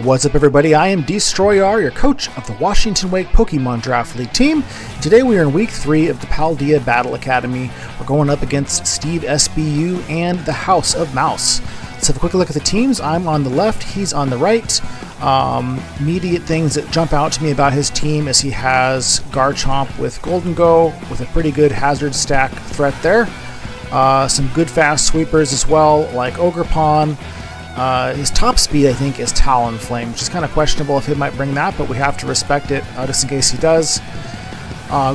What's up, everybody? I am Destroyer, your coach of the Washington Wake Pokemon Draft League team. Today we are in Week 3 of the Paldea Battle Academy. We're going up against Steve SBU and the House of Mouse. Let's have a quick look at the teams. I'm on the left, he's on the right. Immediate things that jump out to me about his team is he has Garchomp with Golden Go with a pretty good hazard stack threat there. Some good fast sweepers as well, like Ogerpon. His top speed, I think, is Talonflame, which is kind of questionable if he might bring that, but we have to respect it just in case he does.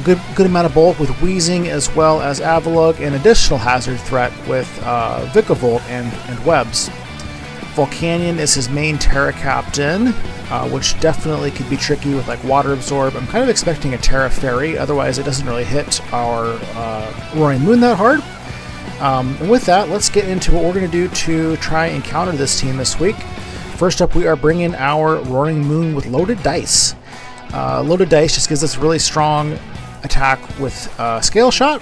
Good amount of bulk with Wheezing as well as Avalugg, and additional hazard threat with Vikavolt and Webs. Volcanion is his main Tera Captain, which definitely could be tricky with like Water Absorb. I'm kind of expecting a Tera Fairy, otherwise it doesn't really hit our Roaring Moon that hard. And with that, let's get into what we're going to do to try and counter this team this week. First up, we are bringing our Roaring Moon with Loaded Dice. Loaded Dice just gives us a really strong attack with Scale Shot,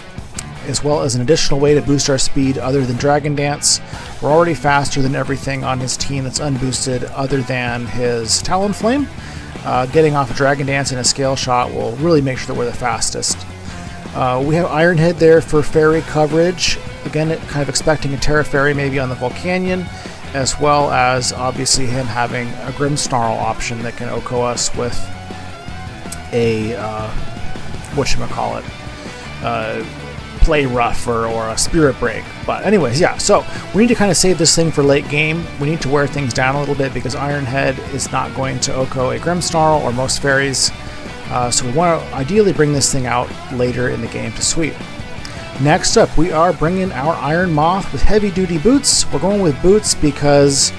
as well as an additional way to boost our speed other than Dragon Dance. We're already faster than everything on his team that's unboosted other than his Talonflame. Getting off a Dragon Dance and a Scale Shot will really make sure that we're the fastest. We have Iron Head there for Fairy coverage. Again, kind of expecting a Tera Fairy maybe on the Volcanion, as well as obviously him having a Grimmsnarl option that can OHKO us with a, Play Rough or a Spirit Break. But anyways, yeah, so we need to kind of save this thing for late game. We need to wear things down a little bit because Iron Head is not going to OHKO a Grimmsnarl or most fairies. So we want to ideally bring this thing out later in the game to sweep. Next up, we are bringing our Iron Moth with Heavy Duty Boots. We're going with Boots because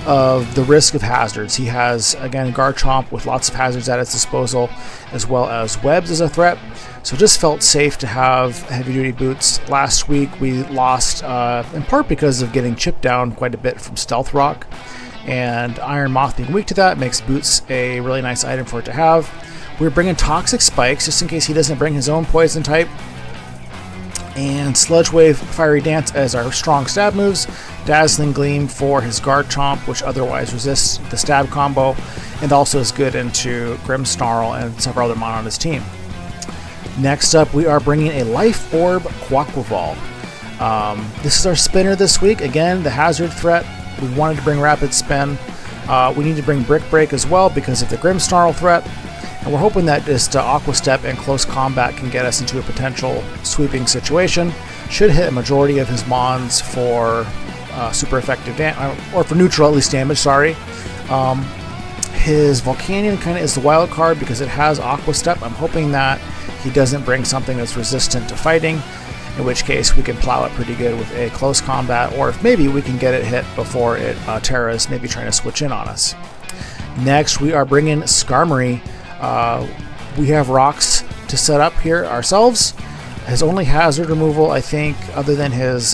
of the risk of hazards. He has, again, Garchomp with lots of hazards at his disposal, as well as Webs as a threat. So it just felt safe to have Heavy Duty Boots. Last week we lost in part because of getting chipped down quite a bit from Stealth Rock, and Iron Moth being weak to that makes Boots a really nice item for it to have. We're bringing Toxic Spikes just in case he doesn't bring his own poison type, and Sludge Wave, Fiery Dance as our strong stab moves, Dazzling Gleam for his Garchomp, which otherwise resists the stab combo, and also is good into Grimmsnarl and several other mon on his team. Next up, we are bringing a Life Orb Quaquaval. This is our spinner this week. Again, the hazard threat. We wanted to bring Rapid Spin. We need to bring Brick Break as well because of the Grimmsnarl threat. And we're hoping that just AQUA STEP and Close Combat can get us into a potential sweeping situation. Should hit a majority of his mons for super effective damage, or for neutral at least damage, sorry. His Volcanion kind of is the wild card because it has AQUA STEP. I'm hoping that he doesn't bring something that's resistant to fighting, in which case we can plow it pretty good with a Close Combat, or if maybe we can get it hit before it Terra's maybe trying to switch in on us. Next, we are bringing Skarmory. We have rocks to set up here ourselves. His only hazard removal, I think, other than his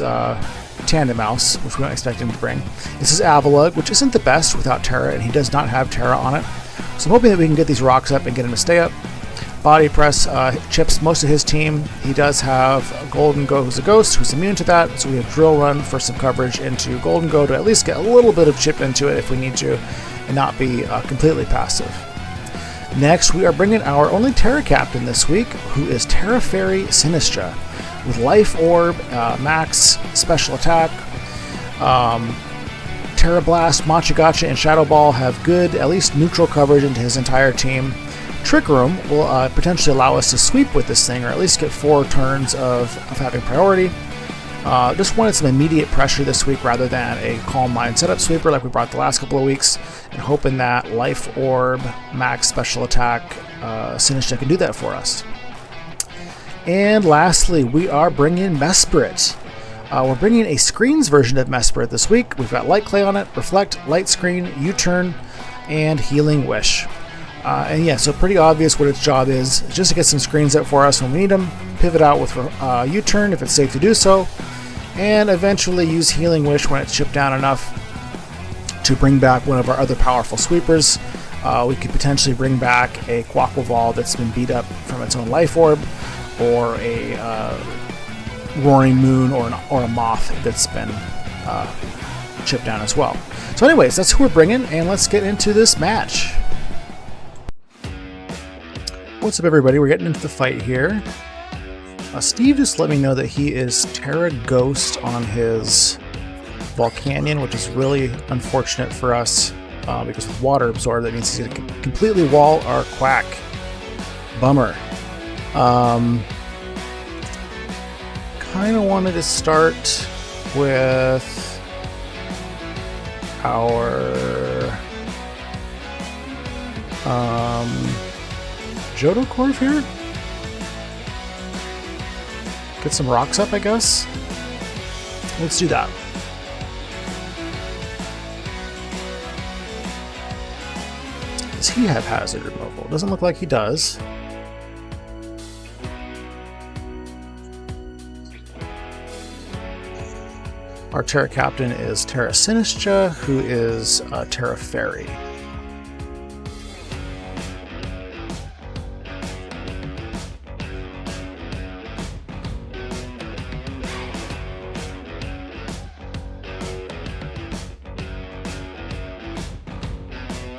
Tandem Mouse, which we don't expect him to bring, is his Avalugg, which isn't the best without Tera, and he does not have Tera on it. So I'm hoping that we can get these rocks up and get him to stay up. Body Press chips most of his team. He does have Golden Go, who's a ghost, who's immune to that, so we have Drill Run for some coverage into Golden Go to at least get a little bit of chip into it if we need to, and not be completely passive. Next, we are bringing our only Tera Captain this week, who is Tera Fairy Sinistra, with Life Orb, Max, Special Attack. Tera Blast, Machigacha, and Shadow Ball have good, at least neutral coverage into his entire team. Trick Room will potentially allow us to sweep with this thing, or at least get 4 turns of having priority. Just wanted some immediate pressure this week rather than a Calm Mind setup sweeper like we brought the last couple of weeks, and hoping that Life Orb, Max, Special Attack, Sinistra can do that for us. And lastly, we are bringing Mesprit. We're bringing a Screens version of Mesprit this week. We've got Light Clay on it, Reflect, Light Screen, U-Turn, and Healing Wish. And yeah, so pretty obvious what its job is, just to get some screens out for us when we need them, pivot out with U-Turn if it's safe to do so, and eventually use Healing Wish when it's chipped down enough to bring back one of our other powerful sweepers. We could potentially bring back a Quaquaval that's been beat up from its own Life Orb, or a Roaring Moon, or a Moth that's been chip down as well. So anyways, that's who we're bringing, and let's get into this match. What's up, everybody? We're getting into the fight here. Steve just let me know that he is Tera Ghost on his Volcanion, which is really unfortunate for us because with water absorb, that means he's going to completely wall our Quack. Bummer. Kind of wanted to start with our Jodocorv here. Get some rocks up, I guess. Let's do that. Does he have hazard removal? Doesn't look like he does. Our Tera Captain is Tera Sinistra, who is Tera Fairy.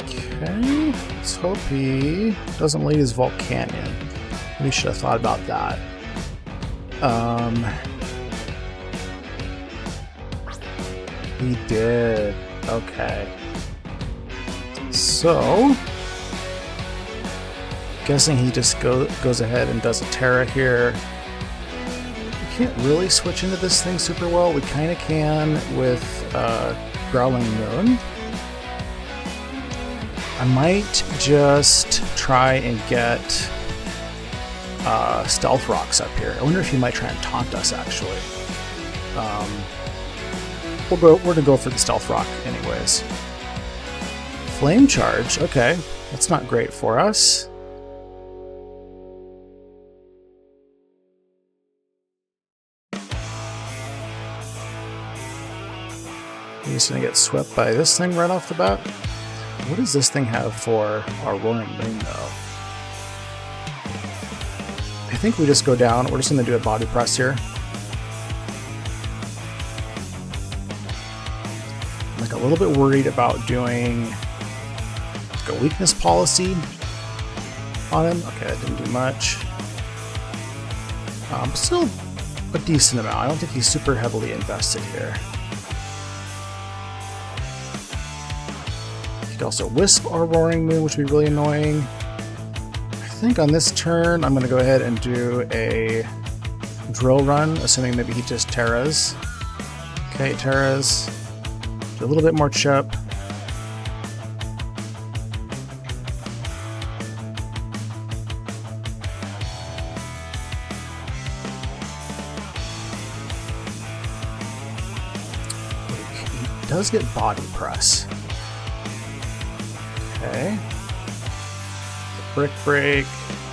Okay, let's hope he doesn't lead his Volcanion. We should have thought about that. He did. Okay. So, guessing he just goes ahead and does a Tera here. We can't really switch into this thing super well. We kind of can with Growling Moon. I might just try and get Stealth Rocks up here. I wonder if he might try and taunt us, actually. We're gonna go for the Stealth Rock anyways. Flame Charge, okay. That's not great for us. He's gonna get swept by this thing right off the bat. What does this thing have for our Roaring Moon, though? I think we just go down. We're just gonna do a body press here. I'm like a little bit worried about doing like a weakness policy on him. Okay, that didn't do much. Still a decent amount. I don't think he's super heavily invested here. He could also Wisp our Roaring Moon, which would be really annoying. I think on this turn, I'm going to go ahead and do a Drill Run, assuming maybe he just Teras. Okay, Teras. A little bit more chip. He does get body press. Okay. Brick Break.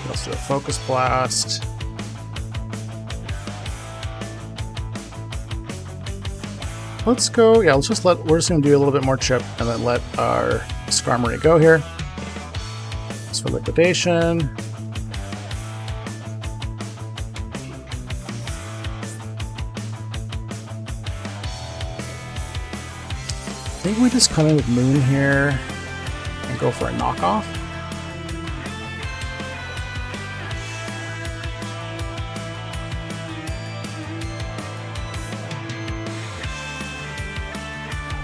Let's do a Focus Blast. Let's go, yeah, we're just gonna do a little bit more chip and then let our Skarmory go here. It's for liquidation. I think we just come in with Moon here and go for a knockoff.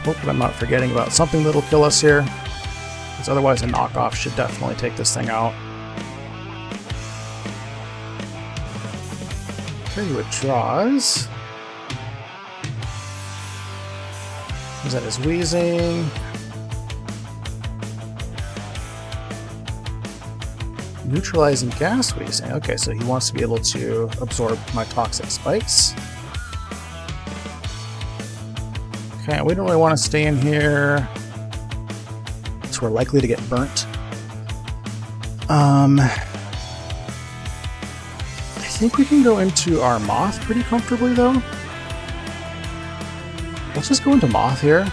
Hope that I'm not forgetting about something that'll kill us here, because otherwise a knockoff should definitely take this thing out. Okay, he withdraws. Is that his Wheezing? Neutralizing Gas Wheezing. Okay, so he wants to be able to absorb my Toxic Spikes. Okay, we don't really want to stay in here, so we're likely to get burnt. I think we can go into our Moth pretty comfortably, though. Let's just go into Moth here.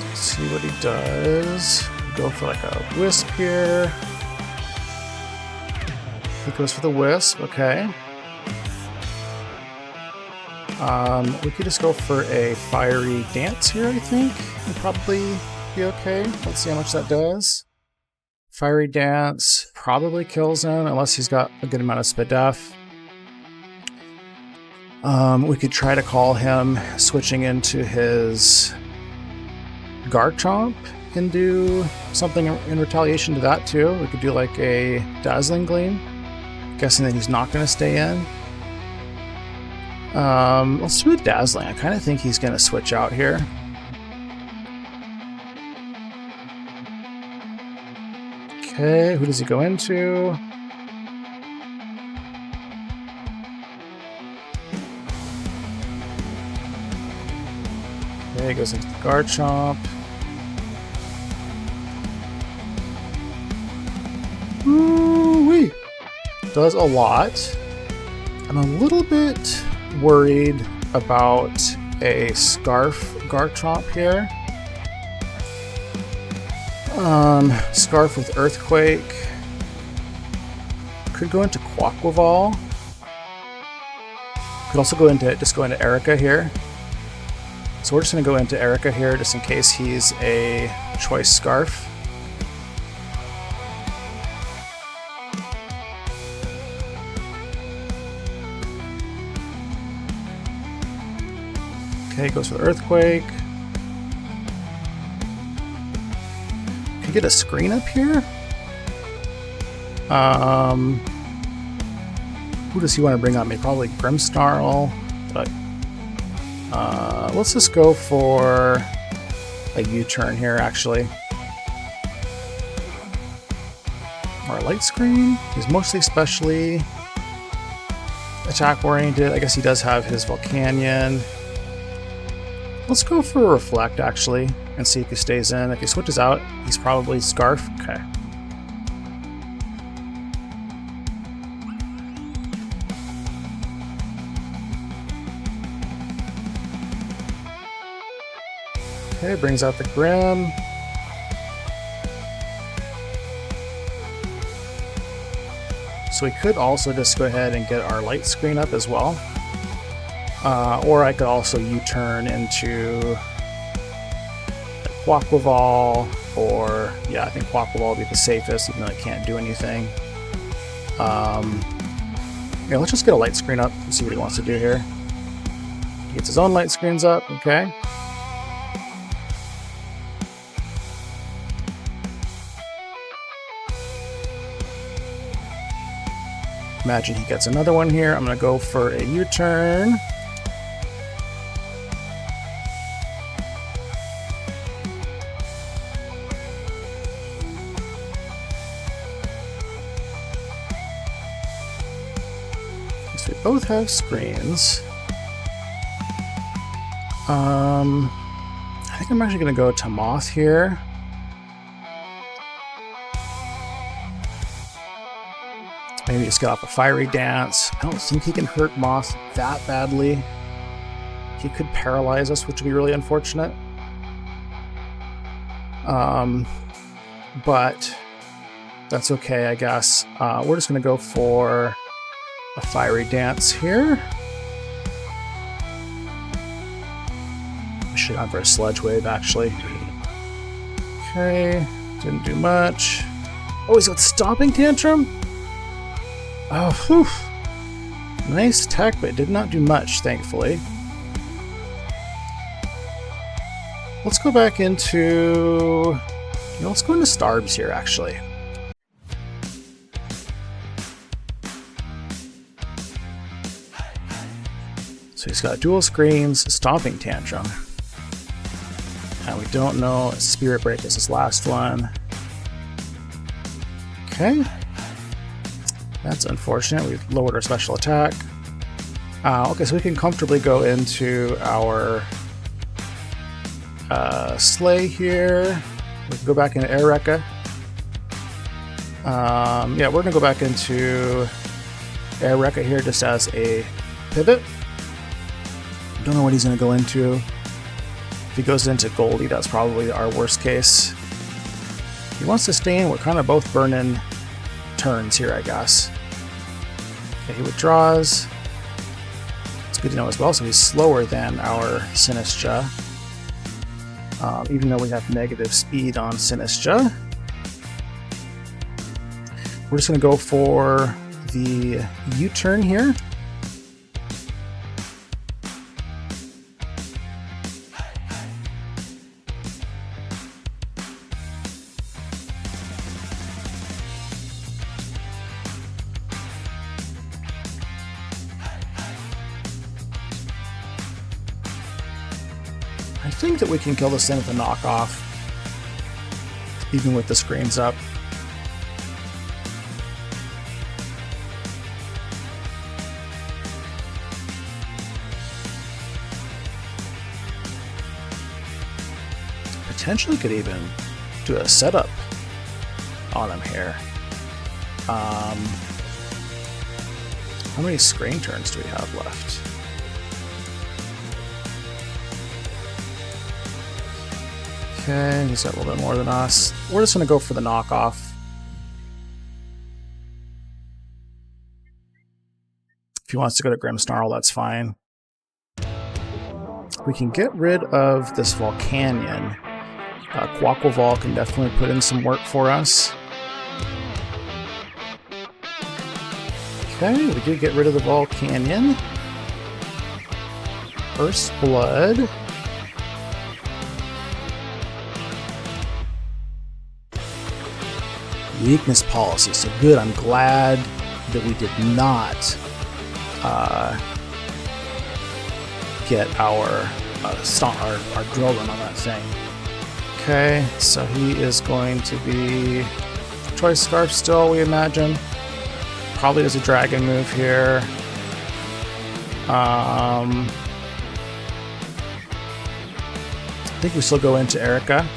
Let's see what he does. Go for like a Wisp here. He goes for the Wisp, okay. We could just go for a fiery dance here, I think. Would probably be okay. Let's see how much that does. Fiery dance probably kills him, unless he's got a good amount of speed def. We could try to call him switching into his Garchomp and do something in retaliation to that too. We could do like a Dazzling Gleam. Guessing that he's not going to stay in. Let's do a Dazzling. I kind of think he's going to switch out here. Okay, who does he go into? Okay, he goes into the Garchomp. Ooh-wee! Does a lot. I'm a little bit worried about a Scarf Garchomp here. Scarf with Earthquake. Could go into Quaquaval. Could also go into Erica here. So we're just going to go into Erica here just in case he's a choice Scarf. Okay, goes with Earthquake. Can get a screen up here? Who does he want to bring on me? Probably Grimmsnarl, but let's just go for a U-turn here, actually. Or a Light Screen. He's mostly specially attack-oriented. I guess he does have his Volcanion. Let's go for a Reflect, actually, and see if he stays in. If he switches out, he's probably Scarf. Okay. Okay, brings out the Grim. So we could also just go ahead and get our Light Screen up as well. Or I could also U-turn into Quaquaval, or yeah, I think Quaquaval would be the safest, even though it can't do anything. Yeah, let's just get a Light Screen up and see what he wants to do here. He gets his own Light Screens up, okay. Imagine he gets another one here. I'm going to go for a U-turn. So we both have screens. I think I'm actually going to go to Moth here. Maybe just get off a Fiery Dance. I don't think he can hurt Moth that badly. He could paralyze us, which would be really unfortunate. But that's okay, I guess. We're just going to go for a Fiery Dance here. I should have for a Sludge Wave, actually. Okay, didn't do much. Oh, he's got Stomping Tantrum? Oh, whew. Nice tech, but it did not do much, thankfully. Let's go back into... let's go into Starbs here, actually. So he's got dual screens, Stomping Tantrum. And we don't know, Spirit Break is his last one. Okay. That's unfortunate. We've lowered our special attack. Okay, so we can comfortably go into our Slay here. We can go back into Air Rekka. Yeah, we're going to go back into Air Rekka here just as a pivot. Don't know what he's going to go into. If he goes into Goldie, that's probably our worst case. If he wants to stay in, we're kind of both burning turns here, I guess. Okay, he withdraws. Let's good to know as well. So he's slower than our Sinistcha, even though we have negative speed on Sinistcha. We're just going to go for the U-turn here. I think that we can kill this thing with a knockoff, even with the screens up. Potentially could even do a setup on him here. How many screen turns do we have left? Okay, he's got a little bit more than us. We're just going to go for the knockoff. If he wants to go to Grimmsnarl, that's fine. We can get rid of this Volcanion. Quaquaval can definitely put in some work for us. Okay, we did get rid of the Volcanion. First Blood. Weakness policy, so good. I'm glad that we did not get our drill run on that thing. Okay, so he is going to be Choice Scarf still, we imagine. Probably does a dragon move here. I think we still go into Erica.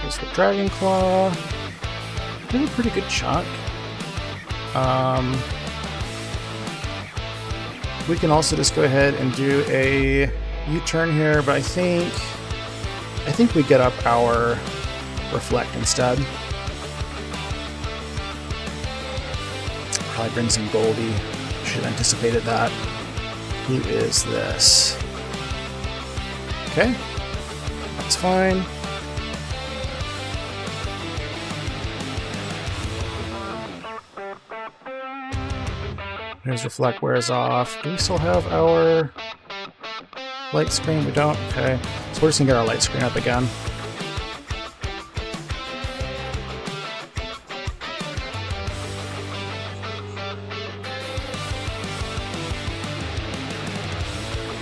There's the Dragon Claw. Did a pretty good chunk. We can also just go ahead and do a U-turn here, but I think we get up our Reflect instead. Probably bring some Goldie. Should have anticipated that. Who is this? Okay, that's fine. His Reflect wears off. Do we still have our light screen? We don't? Okay. So we're just gonna get our light screen up again.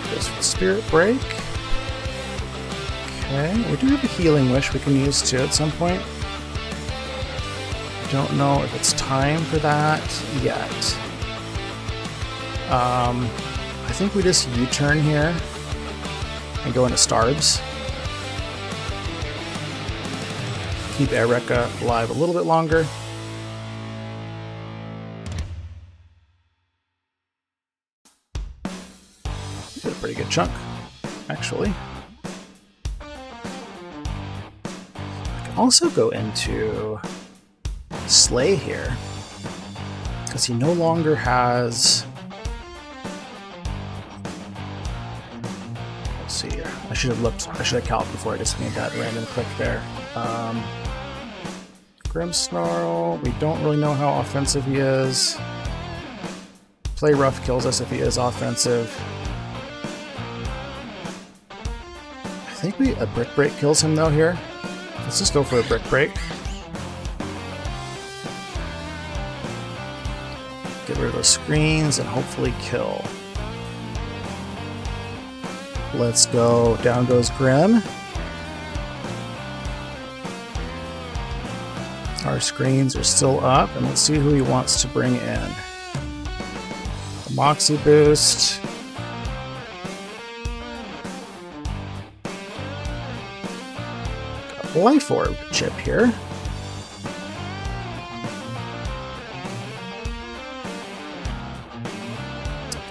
Goes for the Spirit Break. Okay. We do have a Healing Wish we can use too at some point. Don't know if it's time for that yet. I think we just U-turn here and go into Starbs. Keep Erica alive a little bit longer. Did a pretty good chunk, actually. I can also go into Slay here, because he no longer has... I should have calced before I just made that random click there. Grimmsnarl, we don't really know how offensive he is. Play Rough kills us if he is offensive. I think a Brick Break kills him though here. Let's just go for a Brick Break. Get rid of those screens and hopefully kill. Let's go. Down goes Grim. Our screens are still up, and let's see who he wants to bring in. The Moxie boost. Got a Life Orb chip here.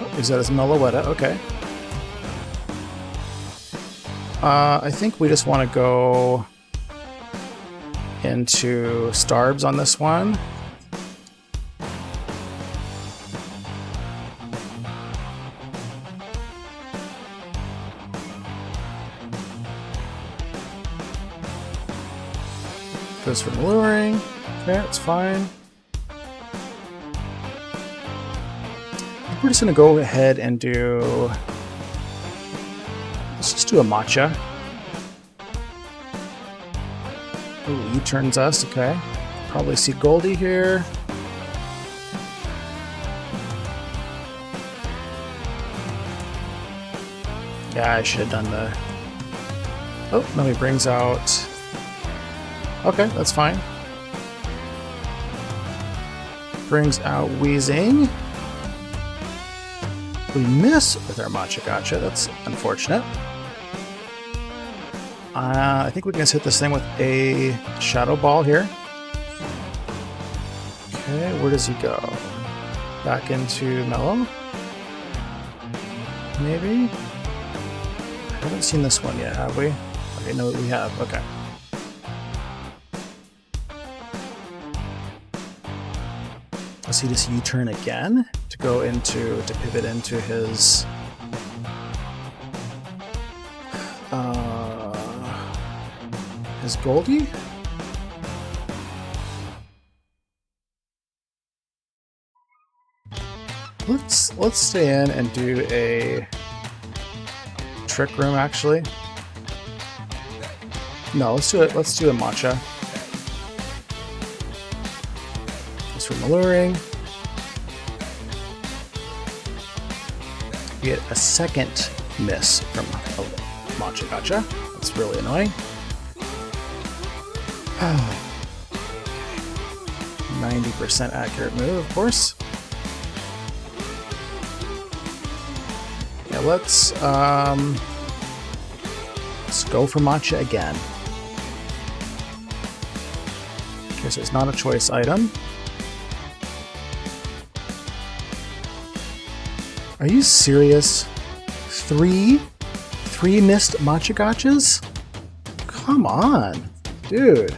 Oh, is that his Meloetta? Okay. I think we just want to go into Starbs on this one. Goes for luring. Okay, that's fine. We're just gonna go ahead and do. Let's just do a matcha. Ooh, he turns us. Okay, probably see Goldie here. Yeah, I should have done the. Oh, no, he brings out. Okay, that's fine. Brings out Wheezing. We miss with our Matcha Gotcha. That's unfortunate. I think we can just hit this thing with a Shadow Ball here. Okay, where does he go? Back into Mellow? Maybe? I haven't seen this one yet, have we? Okay, no, we have. Okay. Does he just U-turn again to go into, to pivot into his Goldie? Let's stay in and do a Trick Room actually. No, let's do it. Let's do a Matcha. From alluring. We get a second miss from Matcha Gotcha. That's really annoying. 90% accurate move, of course. Yeah, let's go for Matcha again. Okay, so it's not a choice item. Are you serious? Three missed Matcha Gotchas? Come on, dude.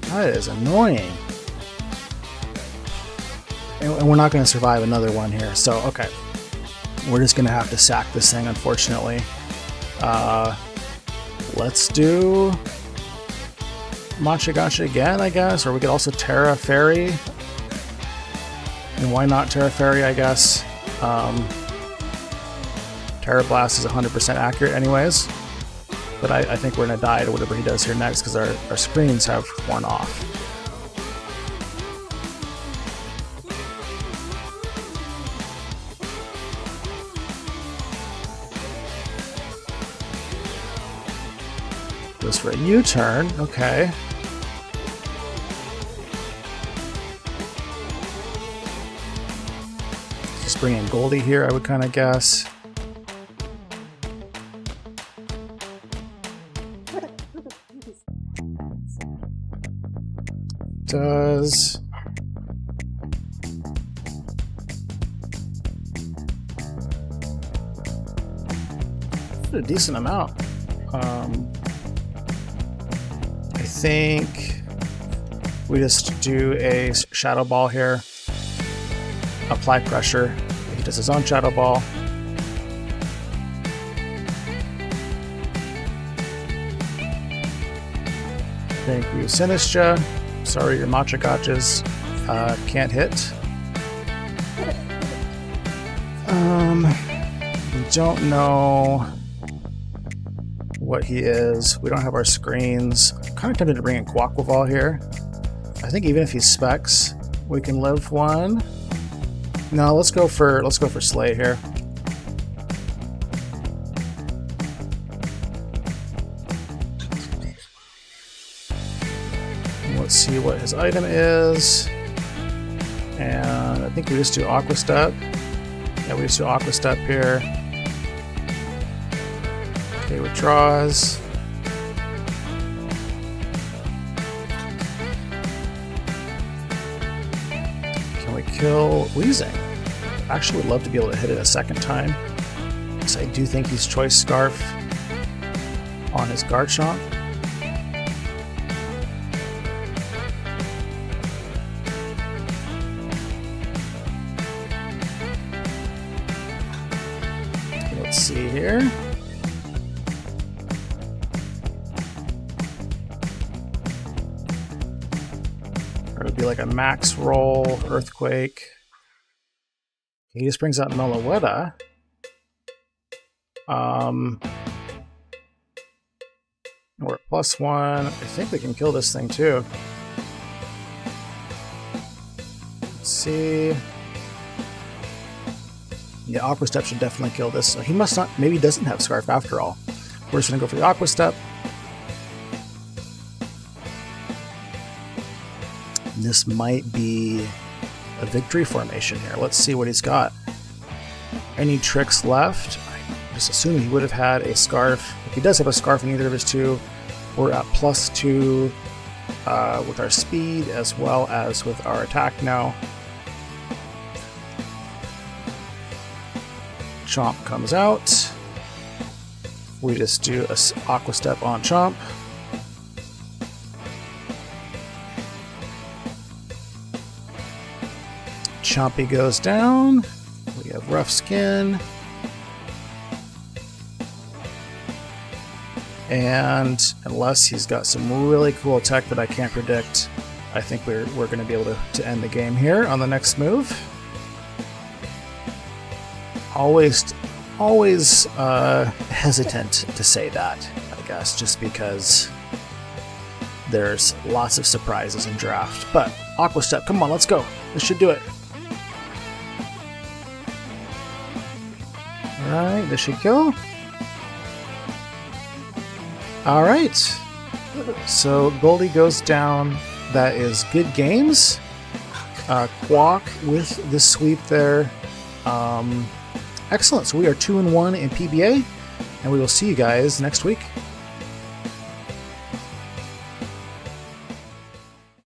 That is annoying. And we're not going to survive another one here, so okay. We're just going to have to sack this thing, unfortunately. Let's do Matcha Gotcha again, I guess, or we could also Tera Fairy. And why not Tera Fairy, I guess? Tera Blast is 100% accurate anyways, but I think we're going to die to whatever he does here next because our screens have worn off. Goes for a U-turn, okay. Just bring in Goldie here, I would kind of guess. Does a decent amount. I think we just do a Shadow Ball here. Apply pressure. He does his own Shadow Ball. Thank you, Sinistra. Sorry, your Matcha Gotchas can't hit. We don't know what he is. We don't have our screens. I'm kind of tempted to bring in Quaquaval here. I think even if he specs, we can live one. No, let's go for Slay here. Let's see what his item is. And I think we just do AQUA STEP. Yeah, we just do AQUA STEP here. Okay, withdraws. Can we kill Wheezing? Actually would love to be able to hit it a second time, because I do think he's Choice Scarf. on his Garchomp. Let's see here. It would be like a max roll, Earthquake. He just brings out Meloetta. We're at +1. I think we can kill this thing too. Let's see. Yeah, Aqua Step should definitely kill this. So he must not, maybe he doesn't have Scarf after all. We're just gonna go for the Aqua Step. This might be a victory formation here. Let's see what he's got. Any tricks left? I'm just assuming he would have had a Scarf. If he does have a Scarf in either of his two, we're at +2 with our speed as well as with our attack now. Chomp comes out. We just do a Aqua Step on Chomp. Chompy goes down. We have Rough Skin. And unless he's got some really cool tech that I can't predict, I think we're going to be able to end the game here on the next move. Always hesitant to say that, I guess, just because there's lots of surprises in draft. But Aqua Step, come on, let's go. This should do it. Alright, this should kill. Alright. So Goldie goes down. That is good games. Quack with the sweep there. Excellent. So we are 2-1 in PBA, and we will see you guys next week.